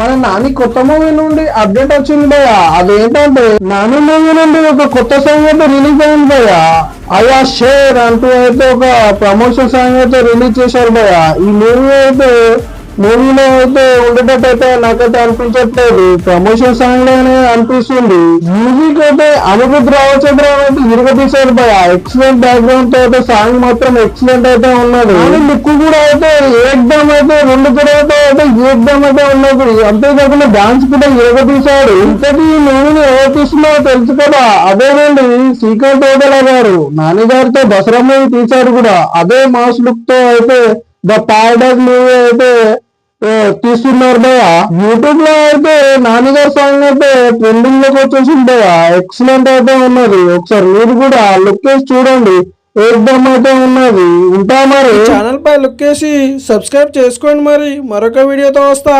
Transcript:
మన నాని కొత్త మూవీ నుండి అప్డేట్ వచ్చింది భయ్య. అదేంటంటే నాని మూవీ నుండి ఒక కొత్త సాంగ్ అయితే రిలీజ్ అయింది భయ్య. అయ్యా షేర్ అంటూ అయితే ఒక ప్రమోషన్ సాంగ్ అయితే రిలీజ్ చేశారు భయ్య. ఈ మూవీలో అయితే ఉండేటట్టు అయితే నాకైతే అనిపించట్లేదు, ప్రమోషన్ సాంగ్ లోనే అనిపిస్తుంది. మ్యూజిక్ అయితే అనిరుద్ధ్ రామచంద్రన్ అయితే ఇరగదీశారు భయ. ఎక్సలెంట్ బ్యాక్గ్రౌండ్ తో అయితే సాంగ్ మాత్రం ఎక్సలెంట్ అయితే ఉన్నది. లుక్ కూడా అయితే ఏకదమ్ అయితే రెండు తర్వాత అయితే ఏకదమ్ అయితే ఉన్నది. అంతేకాకుండా డాన్స్ కూడా ఇరగదీశాడు. ఇంతకీ ఈ మూవీని ఎవరు తీస్తున్నారో తెలుసు కదా, అదేనండి శ్రీకాంత్ ఓదెలా గారు. నాని గారితో దసరా మూవీ తీశారు కూడా. అదే మాస్ లుక్ తో అయితే ద పారడైజ్ మూవీ అయితే తీస్తున్నారు భయ. యూట్యూబ్ లో అయితే నాన్నగారు సాంగ్ అయితే ట్రెండింగ్ లోకి వచ్చేసింది భయ. ఎక్సలెంట్ అయితే ఉన్నది. ఒకసారి మీరు కూడా లుక్ వేసి చూడండి, ఏకదమ్ అయితే ఉన్నది. ఉంటా మరి ఛానల్ పై లుక్ వేసి సబ్స్క్రైబ్ చేసుకోండి. మరి మరొక వీడియోతో వస్తా.